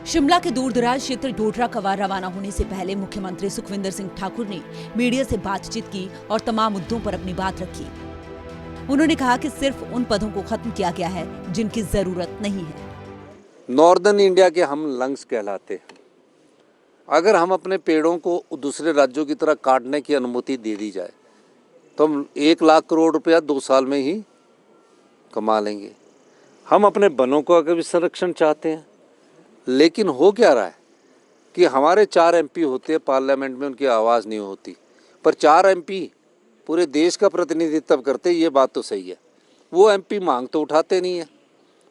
शिमला के दूरदराज क्षेत्र डोडरा कवार रवाना होने से पहले मुख्यमंत्री सुखविंदर सिंह ठाकुर ने मीडिया से बातचीत की और तमाम मुद्दों पर अपनी बात रखी। उन्होंने कहा कि सिर्फ उन पदों को खत्म किया गया है जिनकी जरूरत नहीं है। नॉर्दर्न इंडिया के हम लंग्स कहलाते हैं। अगर हम अपने पेड़ों को दूसरे राज्यों की तरह काटने की अनुमति दे दी जाए तो हम 1 लाख करोड़ रुपया 2 साल में ही कमा लेंगे। हम अपने वनों को अगर भी संरक्षण चाहते हैं, लेकिन हो क्या रहा है कि हमारे 4 MP होते हैं पार्लियामेंट में, उनकी आवाज़ नहीं होती। पर 4 MP पूरे देश का प्रतिनिधित्व करते, ये बात तो सही है। वो MP मांग तो उठाते नहीं है,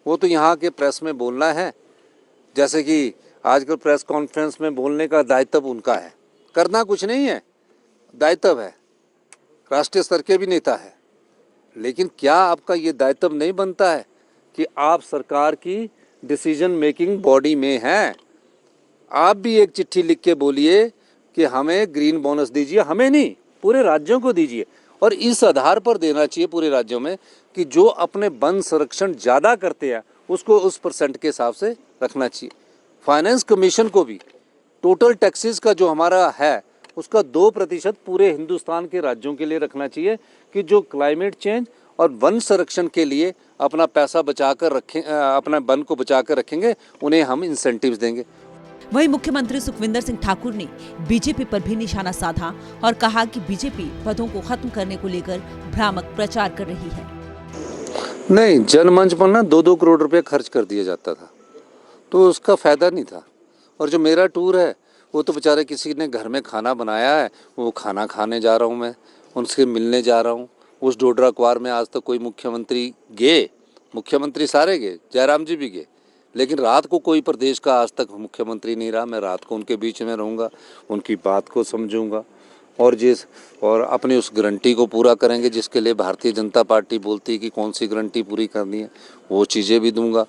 वो तो यहाँ के प्रेस में बोलना है। जैसे कि आजकल प्रेस कॉन्फ्रेंस में बोलने का दायित्व उनका है, करना कुछ नहीं है, दायित्व है, राष्ट्रीय स्तर के भी नेता है। लेकिन क्या आपका ये दायित्व नहीं बनता है कि आप सरकार की डिसीजन मेकिंग बॉडी में हैं? आप भी एक चिट्ठी लिख के बोलिए कि हमें ग्रीन बोनस दीजिए, हमें नहीं पूरे राज्यों को दीजिए। और इस आधार पर देना चाहिए पूरे राज्यों में कि जो अपने वन संरक्षण ज़्यादा करते हैं उसको उस % के हिसाब से रखना चाहिए। फाइनेंस कमीशन को भी टोटल टैक्सेस का जो हमारा है उसका 2% पूरे हिंदुस्तान के राज्यों के लिए रखना चाहिए कि जो क्लाइमेट चेंज और वन संरक्षण के लिए अपना पैसा बचाकर रखें, अपना वन को बचाकर रखेंगे, उन्हें हम इंसेंटिव्स देंगे। वहीं मुख्यमंत्री सुखविंदर सिंह ठाकुर ने बीजेपी पर भी निशाना साधा और कहा कि बीजेपी पदों को खत्म करने को लेकर भ्रामक प्रचार कर रही है। नहीं, जनमंच पर ना 2-2 करोड़ रुपए खर्च कर दिया जाता था, तो उसका फायदा नहीं था। और जो मेरा टूर है वो तो बेचारे किसी ने घर में खाना बनाया है, वो खाना खाने जा रहा हूँ मैं, उनसे मिलने जा रहा हूँ। उस डोडरा क्वार में आज तक कोई मुख्यमंत्री गए, मुख्यमंत्री सारे गए, जयराम जी भी गए, लेकिन रात को कोई प्रदेश का आज तक मुख्यमंत्री नहीं रहा। मैं रात को उनके बीच में रहूँगा, उनकी बात को समझूंगा और अपनी उस गारंटी को पूरा करेंगे जिसके लिए भारतीय जनता पार्टी बोलती है कि कौन सी गारंटी पूरी करनी है, वो चीज़ें भी दूंगा।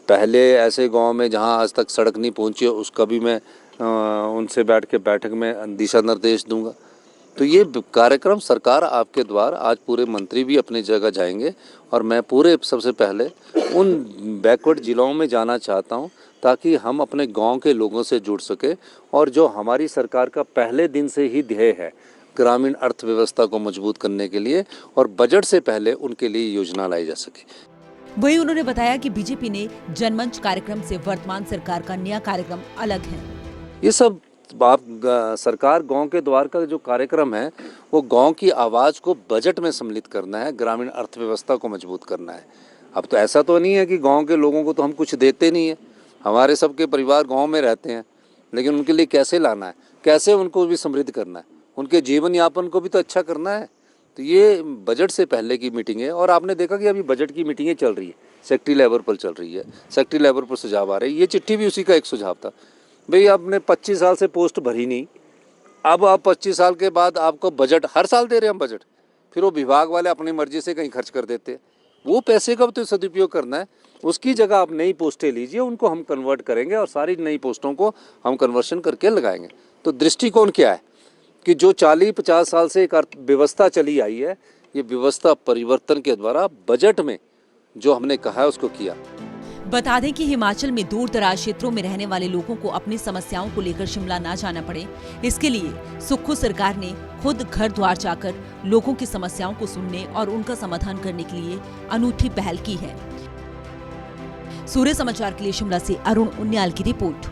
पहले ऐसे गांव में जहां आज तक सड़क नहीं पहुंची है उसका भी मैं उनसे बैठ के बैठक में दिशा निर्देश दूंगा। तो ये कार्यक्रम सरकार आपके द्वार, आज पूरे मंत्री भी अपनी जगह जाएंगे और मैं पूरे सबसे पहले उन बैकवर्ड जिलों में जाना चाहता हूं ताकि हम अपने गांव के लोगों से जुड़ सके। और जो हमारी सरकार का पहले दिन से ही ध्येय है ग्रामीण अर्थव्यवस्था को मजबूत करने के लिए, और बजट से पहले उनके लिए योजना लाई जा सके। वहीं उन्होंने बताया कि बीजेपी ने जनमंच कार्यक्रम से वर्तमान सरकार का नया कार्यक्रम अलग है। ये सब सरकार गांव के द्वार का जो कार्यक्रम है वो गांव की आवाज़ को बजट में सम्मिलित करना है, ग्रामीण अर्थव्यवस्था को मजबूत करना है। अब तो ऐसा तो नहीं है कि गांव के लोगों को तो हम कुछ देते नहीं है, हमारे सबके परिवार गांव में रहते हैं, लेकिन उनके लिए कैसे लाना है, कैसे उनको भी समृद्ध करना है, उनके जीवन यापन को भी तो अच्छा करना है। तो ये बजट से पहले की मीटिंग है। और आपने देखा कि अभी बजट की मीटिंगें चल रही है, सेक्रेटरी लेवल पर चल रही है, सेक्रेटरी लेवल पर सुझाव आ रहे हैं। ये चिट्ठी भी उसी का एक सुझाव था। भाई आपने 25 साल से पोस्ट भरी नहीं, अब आप 25 साल के बाद आपको बजट हर साल दे रहे हैं हम बजट, फिर वो विभाग वाले अपनी मर्जी से कहीं खर्च कर देते हैं। वो पैसे का तो सदुपयोग करना है, उसकी जगह आप नई पोस्टें लीजिए, उनको हम कन्वर्ट करेंगे और सारी नई पोस्टों को हम कन्वर्शन करके लगाएंगे। तो दृष्टिकोण क्या है कि जो 40-50 साल से एक अर्थव्यवस्था चली आई है, ये व्यवस्था परिवर्तन के द्वारा बजट में जो हमने कहा है उसको किया। बता दें कि हिमाचल में दूर दराज क्षेत्रों में रहने वाले लोगों को अपनी समस्याओं को लेकर शिमला ना जाना पड़े, इसके लिए सुक्खू सरकार ने खुद घर द्वार जाकर लोगों की समस्याओं को सुनने और उनका समाधान करने के लिए अनूठी पहल की है। सूर्य समाचार के लिए शिमला से अरुण उनियाल की रिपोर्ट।